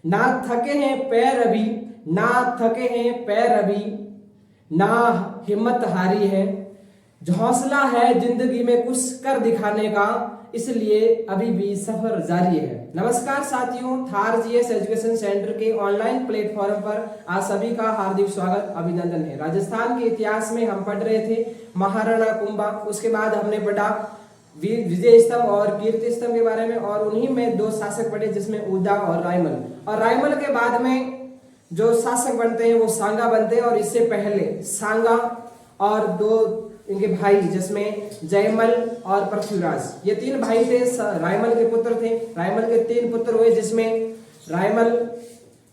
ना थके हैं पैर अभी, ना थके हैं पैर अभी, ना हिम्मत हारी है, हौसला है जिंदगी में कुछ कर दिखाने का, इसलिए अभी भी सफर जारी है। नमस्कार साथियों, थार जीएस एजुकेशन सेंटर के ऑनलाइन प्लेटफॉर्म पर आप सभी का हार्दिक स्वागत अभिनंदन है। राजस्थान के इतिहास में हम पढ़ रहे थे महाराणा कुंभा, उसके बाद हमने पढ़ा विजय स्तंभ और कीर्ति स्तंभ के बारे में, और उन्हीं में दो शासक पढ़े जिसमें उदा और रायमल। और रायमल के बाद में जो शासक बनते हैं वो सांगा बनते हैं, और इससे पहले सांगा और दो इनके भाई जिसमें जयमल और पृथ्वीराज, ये तीन भाई थे, रायमल के पुत्र थे। रायमल के तीन पुत्र हुए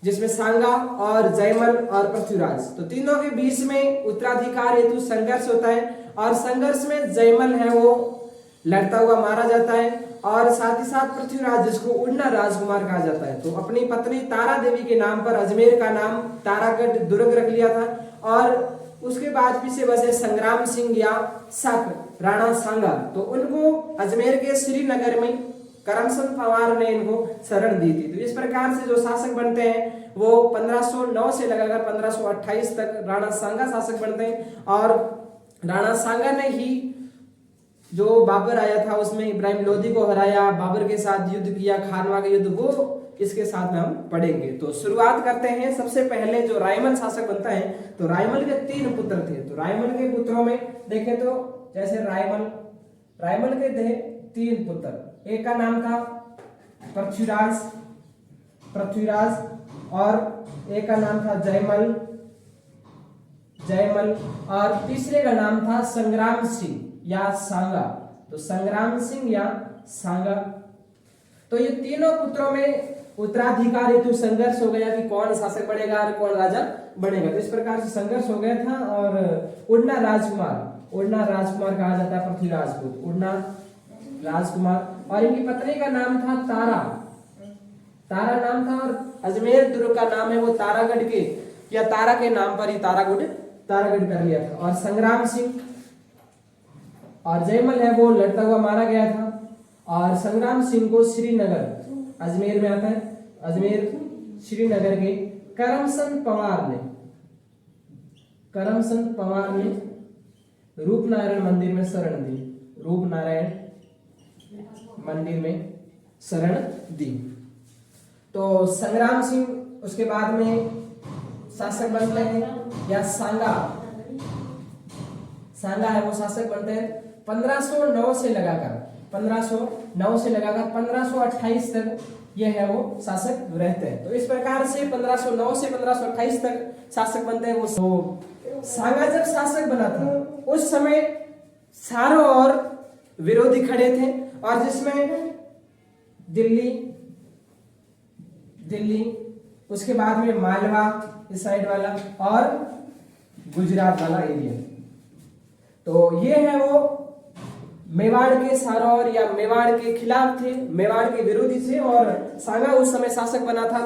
जिसमें सांगा और जयमल और पृथ्वीराज। तो तीनों के बीच में उत्तराधिकार हेतु संघर्ष होता है, और संघर्ष में जयमल है वो लड़ता हुआ मारा जाता है, और साथ ही साथ पृथ्वीराज जिसको उड़ना राजकुमार कहा जाता है, तो अपनी पत्नी तारा देवी के नाम पर अजमेर का नाम तारागढ़ दुर्ग रख लिया था। और उसके बाद पीछे बसे संग्राम सिंह या शक राणा सांगा, तो उनको अजमेर के श्रीनगर में करमचंद पवार ने इनको शरण दी थी। तो इस प्रकार से जो शासक बनते हैं वो 1509 से लगाकर 1528 तक राणा सांगा शासक बनते हैं। और राणा सांगा ने ही जो बाबर आया था उसमें इब्राहिम लोदी को हराया, बाबर के साथ युद्ध किया, खानवा का युद्ध, वो इसके साथ में हम पढ़ेंगे। तो शुरुआत करते हैं। सबसे पहले जो रायमल शासक बनता है, तो रायमल के तीन पुत्र थे। तो रायमल के पुत्रों में देखें तो जैसे रायमल के थे तीन पुत्र, एक का नाम था पृथ्वीराज, और एक का नाम था जयमल, और तीसरे का नाम था संग्राम सिंह या सांगा। तो संग्राम सिंह या सांगा, तो ये तीनों पुत्रों में उत्तराधिकार हेतु संघर्ष हो गया कि कौन शासक बनेगा और कौन राजा बनेगा। तो इस प्रकार से संघर्ष हो गया था। और उड़ना राजकुमार कहा जाता है पृथ्वीराज को, उड़ना राजकुमार, और इनकी पत्नी का नाम था तारा नाम था, और अजमेर दुर्ग का नाम है वो तारागढ़ के या तारा के नाम पर ही तारागढ़ कर लिया था। और संग्राम सिंह और जयमल है वो लड़ता हुआ मारा गया था। और संग्राम सिंह को श्रीनगर, अजमेर में आता है, अजमेर श्रीनगर के करमचंद पवार ने रूपनारायण मंदिर में शरण दी। तो संग्राम सिंह उसके बाद में शासक बनते हैं, या सांगा है वो शासक बनते हैं 1509 से लगाकर 1528 तक ये है वो शासक रहते हैं। तो इस प्रकार से 1509 से 1528 तक शासक बनते हैं वो। सांगा जब शासक बना था उस समय चारों ओर विरोधी खड़े थे, और जिसमें दिल्ली, उसके बाद में मालवा इस साइड वाला, और गुजरात वाला एरिया। तो ये है वो मेवाड़ के चारों ओर या मेवाड़ के खिलाफ थे, मेवाड़ के विरोधी थे। और सांगा उस समय शासक बना था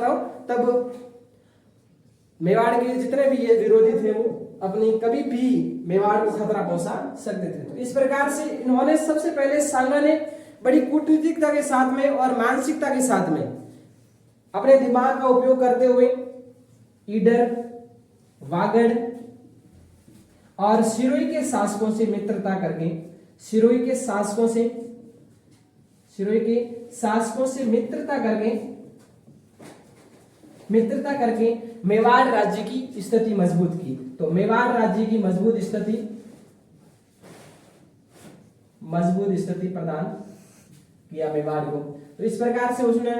तब मेवाड़ के जितने भी ये विरोधी थे वो अपनी कभी भी मेवाड़ को खतरा पहुंचा सकते थे। तो इस प्रकार से इन्होंने सबसे पहले सांगा ने बड़ी कूटनीतिकता के साथ में और मानसिकता के साथ में अपने दिमाग का उपयोग करते हुए ईडर, वागड़ और सिरोही के शासकों से मित्रता करके मित्रता करके मेवाड़ राज्य की स्थिति मजबूत की। तो मेवाड़ राज्य की मजबूत स्थिति प्रदान किया मेवाड़ को। तो इस प्रकार से उसने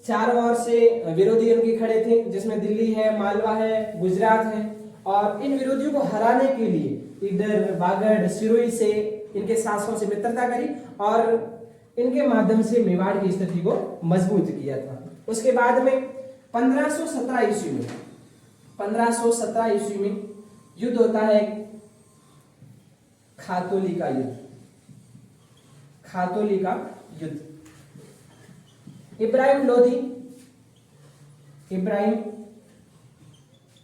चारों ओर से विरोधी उनके खड़े थे, जिसमें दिल्ली है, मालवा है, गुजरात है, और इन विरोधियों को हराने के लिए ईडर, वागड़, सिरोही से इनके शासकों से मित्रता करी, और इनके माध्यम से मेवाड़ की स्थिति को मजबूत किया था। उसके बाद में 1517 ईस्वी में युद्ध होता है, खातोली का युद्ध। इब्राहिम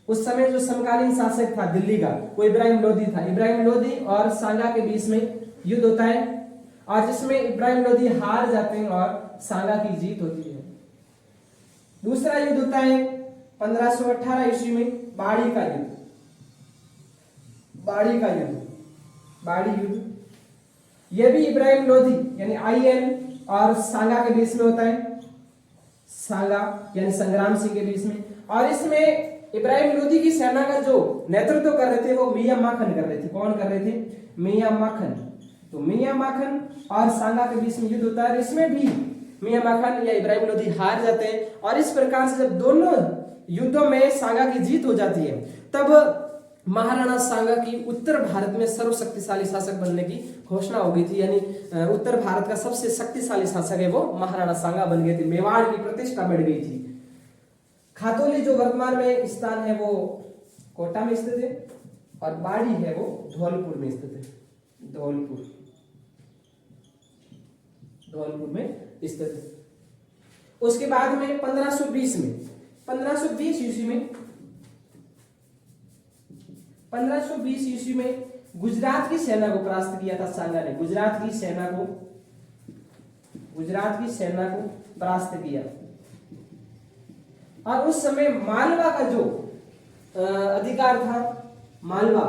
उस समय जो समकालीन शासक था दिल्ली का वो इब्राहिम लोदी और सांगा के बीच में युद्ध होता है, और जिसमें इब्राहिम लोदी हार जाते हैं और सांगा की जीत होती है। दूसरा युद्ध होता है 1518 ईस्वी में बाड़ी का युद्ध। बाड़ी का युद्ध, बाड़ी युद्ध, यह भी इब्राहिम लोधी यानी IN और सांगा के बीच में होता है। सांगा यानी संग्राम सिंह के बीच में। और इसमें इब्राहिम लोधी की सेना का जो नेतृत्व कर रहे थे वो मियां माखन कर रहे थे। कौन कर रहे थे? मियां माखन। तो मियां माखन और सांगा के बीच में युद्ध होता है। इसमें भी मियां माखन या इब्राहिम लोधी हार जाते हैं। और इस प्रकार से जब दोनों युद्धों में सांगा की जीत हो जाती है तब महाराणा सांगा की उत्तर भारत में सर्वशक्तिशाली शासक बनने की घोषणा हो गई थी। यानी उत्तर भारत का सबसे शक्तिशाली शासक है वो महाराणा सांगा बन गए थे। मेवाड़ की प्रतिष्ठा बढ़ गई थी। खातौली जो वर्तमान में स्थान है वो कोटा में स्थित है और बाड़ी है वो धौलपुर में स्थित है। धौलपुर में स्थित है। उसके बाद में 1520 ईस्वी में गुजरात की सेना को परास्त किया था सांगा ने। गुजरात की सेना को परास्त किया। और उस समय मालवा का जो अधिकार था, मालवा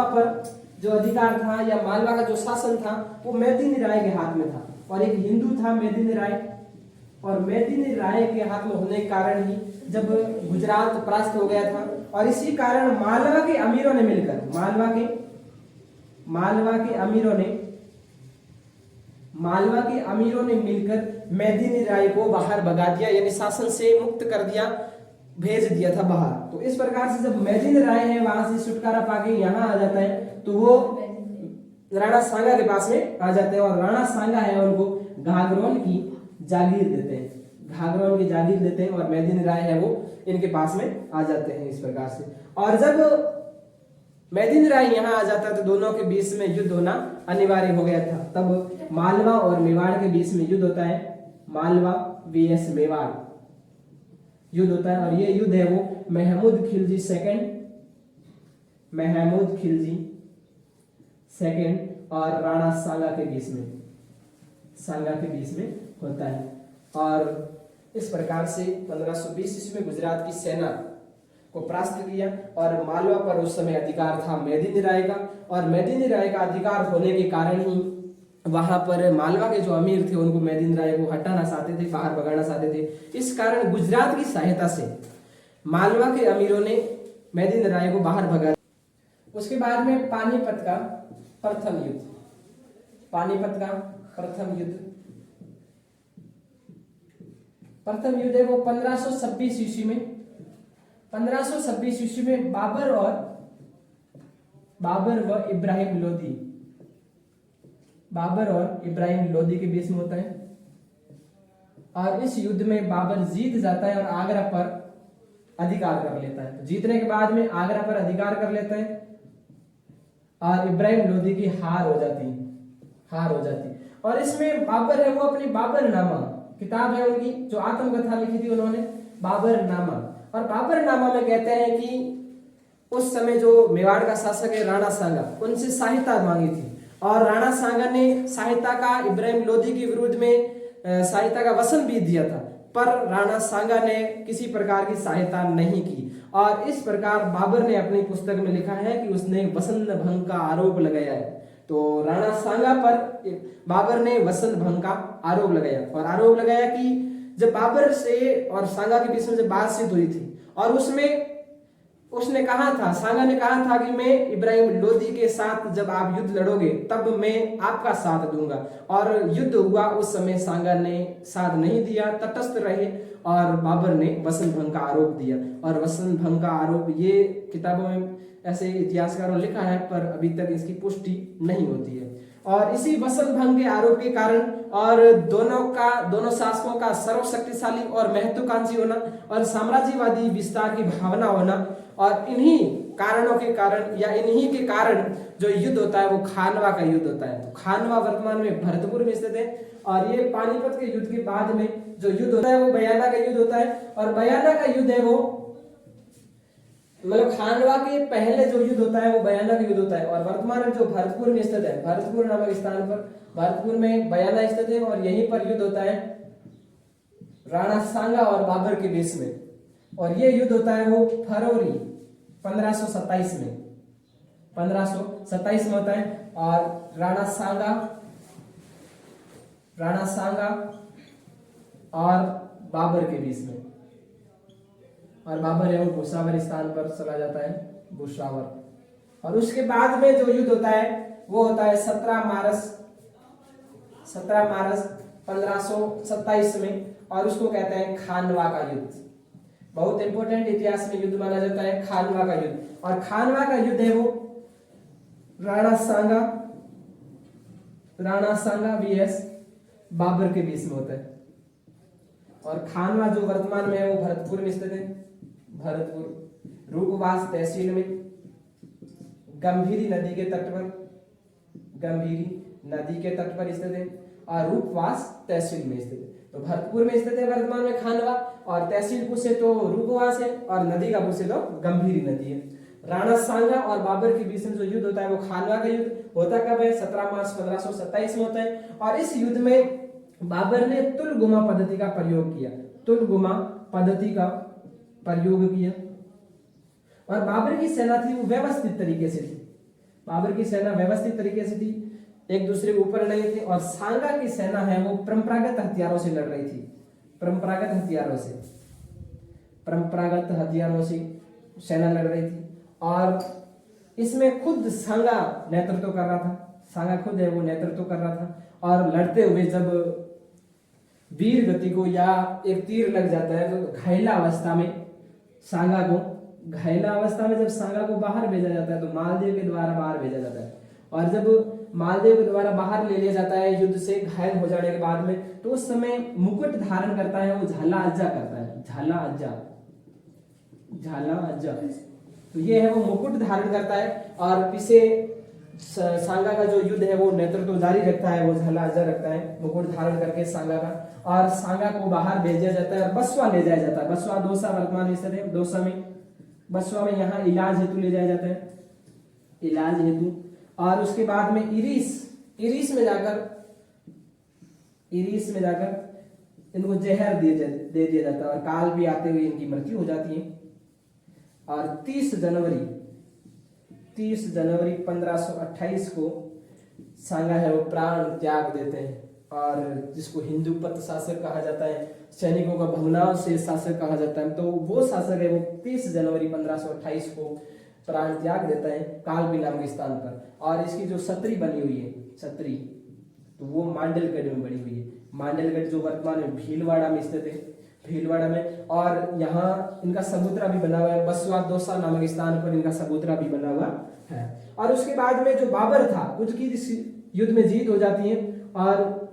पर जो अधिकार था या मालवा का जो शासन था वो मेदिनी राय के हाथ में था। और एक हिंदू था मेदिनी राय, और मेदिनी राय के हाथ में होने के कारण ही जब गुजरात परास्त हो गया था। और इसी कारण मालवा के अमीरों ने मिलकर मेदिनी राय को बाहर भगा दिया, यानी शासन से मुक्त कर दिया, भेज दिया था बाहर। तो इस प्रकार से जब मेदिनी राय है वहां से छुटकारा पाके यहाँ आ जाता है तो वो राणा सांगा के पास में आ जाते हैं। और राणा सांगा है उनको घाघरोन की जागीर देते हैं और मेदिनी राय है वो इनके पास में आ जाते हैं इस प्रकार से। और जब मेदिनी राय यहाँ आ जाता है तो दोनों के बीच में युद्ध होना अनिवार्य हो गया था। तब मालवा और मेवाड़ के बीच में युद्ध होता है। मालवा vs मेवाड़ युद्ध होता है। और ये युद्ध है वो महमूद खिलजी सेकंड और राणा सांगा के बीच में होता है। और इस प्रकार से 1520 ईस्वी में गुजरात की सेना को परास्त किया। और मालवा पर उस समय अधिकार था मेदिनी राय का। और मेदिनी राय का अधिकार होने के कारण ही वहां पर मालवा के जो अमीर थे उनको मेदिनी राय को हटाना चाहते थे, बाहर भगाना चाहते थे। इस कारण गुजरात की सहायता से मालवा के अमीरों ने मेदिनी राय को बाहर भगा। उसके बाद में पानीपत का प्रथम युद्ध है वो 1526 ईस्वी में बाबर और इब्राहिम लोधी के बीच में होता है। और इस युद्ध में बाबर जीत जाता है और आगरा पर अधिकार कर लेता है। जीतने के बाद में आगरा पर अधिकार कर लेता है और इब्राहिम लोधी की हार हो जाती। और इसमें बाबर है वो अपनी बाबरनामा किताब है उनकी जो आत्मकथा लिखी थी उन्होंने, बाबरनामा। और बाबरनामा में कहते हैं कि उस समय जो मेवाड़ का शासक है राणा सांगा, उनसे सहायता मांगी थी। और राणा सांगा ने सहायता का इब्राहिम लोधी के विरुद्ध में सहायता का वचन भी दिया था, पर राणा सांगा ने किसी प्रकार की सहायता नहीं की। और इस प्रकार बाबर ने अपनी पुस्तक में लिखा है कि उसने वचन भंग का आरोप लगाया है। तो राणा सांगा पर बाबर ने वचन भंग का आरोप लगाया और आरोप लगाया कि जब बाबर से और सांगा के बीच में जब बातचीत हुई थी और उसमें उसने कहा था, सांगा ने कहा था कि मैं इब्राहिम लोधी के साथ जब आप युद्ध लड़ोगे तब मैं आपका साथ दूंगा। और युद्ध हुआ उस समय सांगा ने साथ नहीं दिया, तटस्थ रहे और बाबर ने वचन भंग का आरोप दिया। और वचन भंग का आरोप ये किताबों में ऐसे इतिहासकारों ने लिखा है, पर अभी तक इसकी पुष्टि नहीं होती है। और इसी वचन भंग के आरोप के कारण और दोनों शासकों का सर्वशक्तिशाली और महत्वाकांक्षी होना और साम्राज्यवादी विस्तार की भावना होना और इन्हीं कारणों के कारण या इन्हीं के कारण जो युद्ध होता है वो खानवा का युद्ध होता है। तो खानवा वर्तमान में भरतपुर में स्थित है। और ये पानीपत के युद्ध के बाद में जो युद्ध होता है वो बयाना का युद्ध होता है। और बयाना का युद्ध है वो मतलब खानवा के पहले जो युद्ध होता है वो बयाना का युद्ध होता है। और वर्तमान में जो भरतपुर में स्थित है, भरतपुर नामक स्थान पर भरतपुर में बयाना स्थित है और यहीं पर युद्ध होता है राणा सांगा और बाबर के बीच में, और ये युद्ध होता है वो फरवरी 1527 में, 1527 में होता है। और राणा सांगा और बाबर के बीच में, और बाबर है वो भुसावर स्थान पर चला जाता है, भुसावर। और उसके बाद में जो युद्ध होता है वो होता है 17 मार्च 1527 में, और उसको कहते हैं खानवा का युद्ध। बहुत इंपॉर्टेंट इतिहास में युद्ध माना जाता है खानवा का युद्ध। और खानवा का युद्ध है वो राणा सांगा वीएस बाबर के बीच में होता है। और खानवा जो वर्तमान में है वो भरतपुर में स्थित है, भरतपुर रूपवास तहसील में, गंभीरी नदी के तट पर स्थित है, और रूपवास तहसील में स्थित है। तो भरतपुर में स्थित है वर्तमान में खानवा, और तहसील पूछे तो रूपवास है, और नदी का पूछे तो गंभीरी नदी है। राणा सांगा और बाबर के बीच में जो युद्ध होता है वो खानवा का युद्ध होता कब है? 17 मार्च 1527 में होता है। और इस युद्ध में बाबर ने तुलगुमा पद्धति का प्रयोग किया, और बाबर की सेना थी वो व्यवस्थित तरीके से थी, एक दूसरे के ऊपर नहीं थी। और सांगा की सेना है वो परंपरागत हथियारों से लड़ रही थी, परंपरागत हथियारों से सेना लड़ रही थी। और इसमें खुद सांगा नेतृत्व कर रहा था, और लड़ते हुए जब वीर गति को या एक तीर लग जाता है तो घायला अवस्था में जब सांगा को बाहर भेजा जाता है तो मालदेव के द्वारा बाहर भेजा जाता है। और जब मालदेव के द्वारा बाहर ले लिया जाता है युद्ध से घायल हो जाने के बाद में, तो उस समय मुकुट धारण करता है वो झाला अज्जा करता है, झाला अज्जा। तो ये है वो मुकुट धारण करता है, और पीछे सांगा का जो युद्ध है वो नेतृत्व जारी रखता है, वो झाला अज्जा रखता है मुकुट धारण करके सांगा का। और सांगा को बाहर भेजा जाता है और बसवा ले जाया जाता है। बसवा दौसा वर्तमान स्थित है, बसवा में यहाँ इलाज हेतु ले जाया जाता है, और उसके बाद में इरीस में जाकर इनको जहर दे दिया जाता है, और काल भी आते हुए इनकी मृत्यु हो जाती है। और 30 जनवरी 1528 को सांगा है वो प्राण त्याग देते हैं, और जिसको हिंदू पथ शासक कहा जाता है, सैनिकों का भगनाव से शासक कहा जाता है, तो वो शासक है वो 30 जनवरी 1528 को प्राण त्याग देता है कालबी नामक स्थान पर। और इसकी जो छतरी बनी हुई है, तो वो मांडलगढ़ में बनी हुई है। मांडलगढ़ जो वर्तमान में भीलवाड़ा में स्थित है, और यहाँ इनका सबूतरा भी बना हुआ है, बसवा दौसा नामक स्थान पर इनका सबूतरा भी बना हुआ है। और उसके बाद में जो बाबर था उसकी युद्ध में जीत हो जाती है, और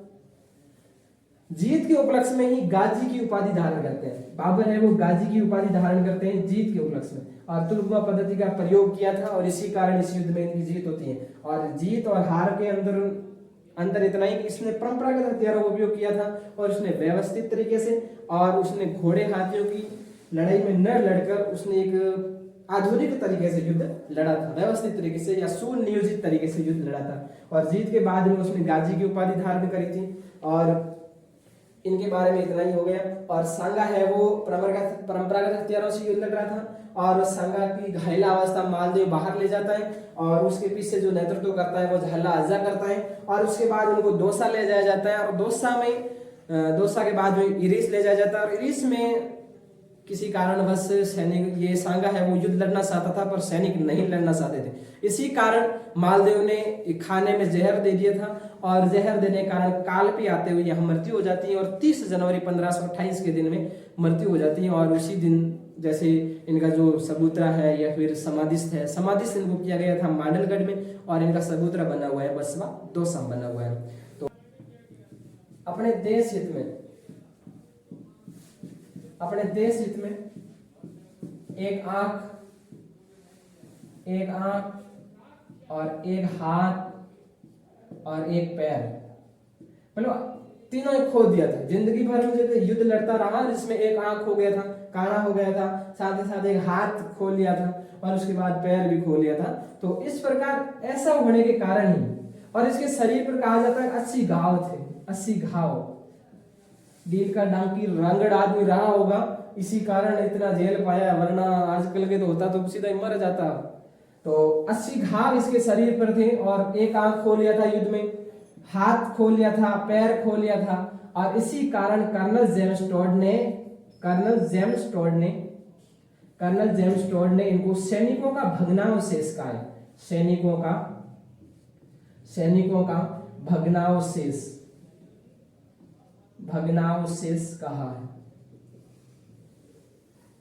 जीत के उपलक्ष्य में ही गाजी की उपाधि धारण करते हैं। बाबर है वो गाजी की उपाधि धारण करते हैं जीत के उपलक्ष्य में, और तुलगुमा पद्धति का प्रयोग किया था, और इसी कारण इस युद्ध में इनकी जीत होती है। और जीत और हार के अंतर इतना ही कि इसने परंपरागत हथियारों का उपयोग किया था, और उसने व्यवस्थित तरीके से, और उसने घोड़े हाथियों की लड़ाई में न लड़कर उसने एक आधुनिक तरीके से युद्ध लड़ा था, व्यवस्थित तरीके से या सुनियोजित तरीके से युद्ध लड़ा था। और जीत के बाद में उसने गाजी की उपाधि धारण करी थी। और इनके बारे में इतना ही हो गया। और सांगा है वो परंपरागत हथियारों से युद्ध लड़ रहा था, और सांगा की घायला अवस्था मालदेव बाहर ले जाता है, और उसके पीछे जो नेतृत्व करता है वो झाला अज्जा करता है। और उसके बाद उनको दौसा ले जाया जाता है, और दौसा के बाद में इरीस ले जाया जाता है। और इरीस में किसी कारणवश सैनिक, ये सांगा है वो युद्ध लड़ना चाहता था पर सैनिक नहीं लड़ना चाहते थे, इसी कारण मालदेव ने खाने में जहर दे दिया था, और जहर देने के कारण काल पे आते हुए यहाँ मृत्यु हो जाती है, और 30 जनवरी 1528 के दिन में मृत्यु हो जाती है। और उसी दिन जैसे इनका जो सबूतरा है या फिर समाधिस्थ इनको किया गया था मांडलगढ़ में, और इनका सबूतरा बना हुआ है बसवा दौसा बना हुआ है। तो अपने देश हित में एक आंख और एक हाथ और एक पैर, मतलब तीनों एक खो दिया था। जिंदगी भर में जो युद्ध लड़ता रहा, जिसमें एक आंख हो गया था, काना हो गया था, साथ ही साथ एक हाथ खो लिया था, और उसके बाद पैर भी खो लिया था। तो इस प्रकार ऐसा होने के कारण ही, और इसके शरीर पर कहा जाता है 80 घाव थे, 80 घाव। दिल का डांकी रंगड़ आदमी रहा होगा, इसी कारण इतना झेल पाया, वरना आजकल के तो होता तो सीधा ही मर जाता। तो 80 घाव इसके शरीर पर थे और एक आंख खो लिया था युद्ध में, हाथ खो लिया था, पैर खो लिया था। और इसी कारण कर्नल जेम्स टोड ने इनको सैनिकों का भग्नावशेष कहा है, सैनिकों का भग्नावशेष कहा है।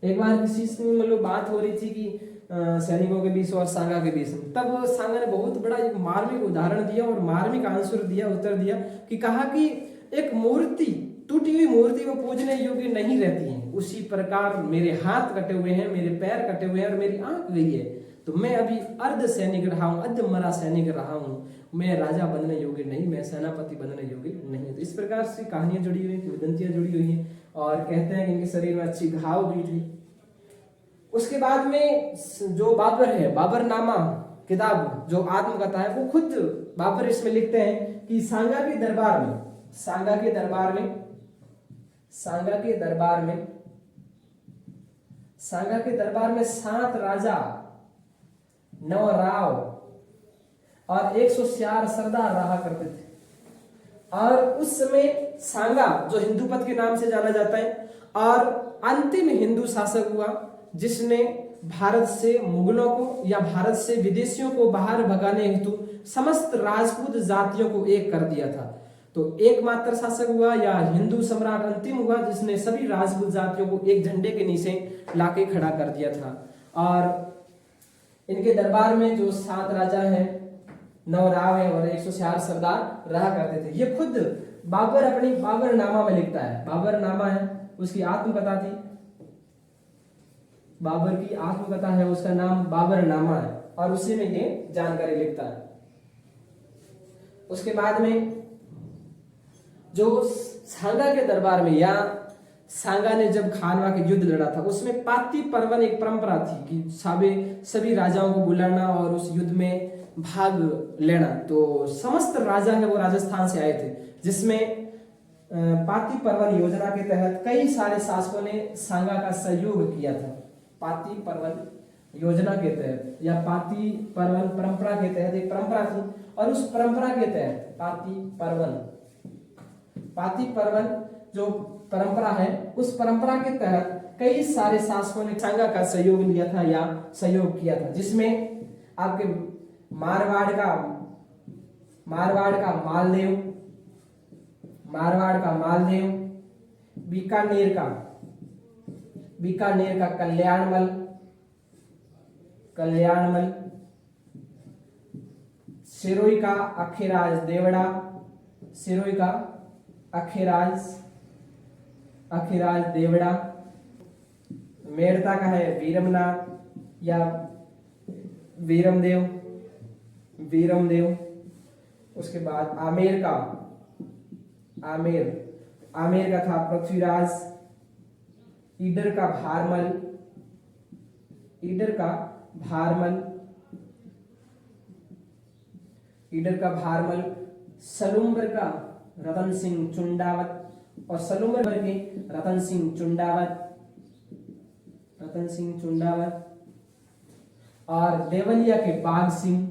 एक बार किसी से मतलब बात हो रही थी कि सैनिकों के बीच और सांगा के बीच, तब सांगा ने बहुत बड़ा एक मार्मिक उदाहरण दिया और मार्मिक आंसर दिया, उत्तर दिया कि कहा कि एक मूर्ति, टूटी हुई मूर्ति वो पूजने योग्य नहीं रहती है, उसी प्रकार मेरे हाथ कटे हुए हैं, मेरे पैर कटे हुए हैं और मेरी आंख गई है, तो मैं अभी अर्ध सैनिक रहा हूँ, अर्ध मरा सैनिक रहा हूँ, मैं राजा बनने योग्य नहीं, मैं सेनापति बनने योग्य नहीं। तो इस प्रकार से कहानियां जुड़ी हुई, किंवदंतियां जुड़ी हुई हैं और कहते हैं कि इनके शरीर में अच्छी घाव भी थी। उसके बाद में जो बाबर है, बाबरनामा किताब जो आत्मकथा है, वो खुद बाबर इसमें लिखते हैं कि सांगा के दरबार में 7 राजा, 9 राव और 104 सरदार रहा करते थे। और उस समय सांगा जो हिंदूपत के नाम से जाना जाता है और अंतिम हिंदू शासक हुआ जिसने भारत से मुगलों को या भारत से विदेशियों को बाहर भगाने हेतु समस्त राजपूत जातियों को एक कर दिया था। तो एकमात्र शासक हुआ या हिंदू सम्राट अंतिम हुआ जिसने सभी राजपूत जातियों को एक झंडे के नीचे लाके खड़ा कर दिया था। और इनके दरबार में जो 7 राजा हैं, 9 राव हैं और 104 सरदार रहा करते थे। ये खुद बाबर अपनी बाबरनामा में लिखता है, बाबरनामा है उसकी आत्मकथा थी, बाबर की आत्मकथा है, उसका नाम बाबरनामा है और उसी में ये जानकारी लिखता है। उसके बाद में जो सांगा के दरबार में या सांगा ने जब खानवा के युद्ध लड़ा था उसमें पाती पर्वन एक परंपरा थी कि सभी राजाओं को बुलाना और उस युद्ध में भाग लेना। तो समस्त राजा है वो राजस्थान से आए थे, जिसमें पाती पर्वन योजना के तहत कई सारे शासकों ने सांगा का सहयोग किया था। पाती पर्वन योजना के तहत या पाती पर्वन परंपरा के तहत एक परंपरा थी और उस परंपरा के तहत पाती पर्वन जो परंपरा है उस परंपरा के तहत कई सारे शासकों ने सांगा का सहयोग लिया था या सहयोग किया था, जिसमें आपके मारवाड़ का मालदेव, बीकानेर का कल्याणमल, सिरोही का अखेराज देवड़ा, मेड़ता का है वीरमनाथ या वीरमदेव। उसके बाद आमेर का था पृथ्वीराज, ईडर का भारमल, सलूम्बर का रतन सिंह चुंडावत और सलूम्बर के रतन सिंह चुंडावत और देवलिया के बाघ सिंह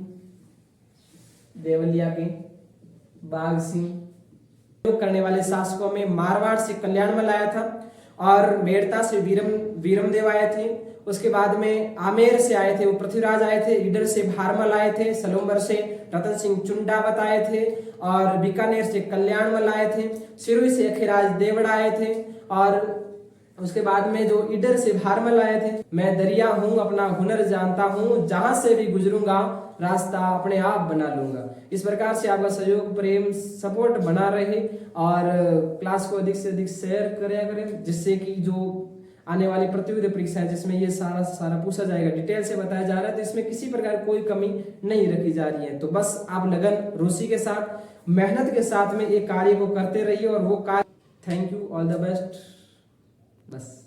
करने वाले शासकों में मारवाड़ से कल्याणमल आया था और मेड़ता से वीरमदेव आए थे। उसके बाद में आमेर से आए थे वो पृथ्वीराज आए थे, ईडर से भारमल आए थे, सलोम्बर से रतन सिंह चुंडावत आए थे और बीकानेर से कल्याणमल आए थे, सिरोही से अखेराज देवड़ा आए थे और उसके बाद में जो ईडर से भारमल आए थे। मैं दरिया हूँ अपना हुनर जानता हूँ, जहां से भी गुजरूंगा रास्ता अपने आप बना लूंगा। इस प्रकार से आपका सहयोग, प्रेम, सपोर्ट बना रहे और क्लास को अधिक से अधिक शेयर करें, जिससे कि जो आने वाली प्रतियोगिता परीक्षा है जिसमें ये सारा पूछा जाएगा, डिटेल से बताया जा रहा है, तो इसमें किसी प्रकार कोई कमी नहीं रखी जा रही है। तो बस आप लगन, रुचि के साथ, मेहनत के साथ में एक कार्य को करते रहिए और वो कार्य। Thank you, all the best. बस।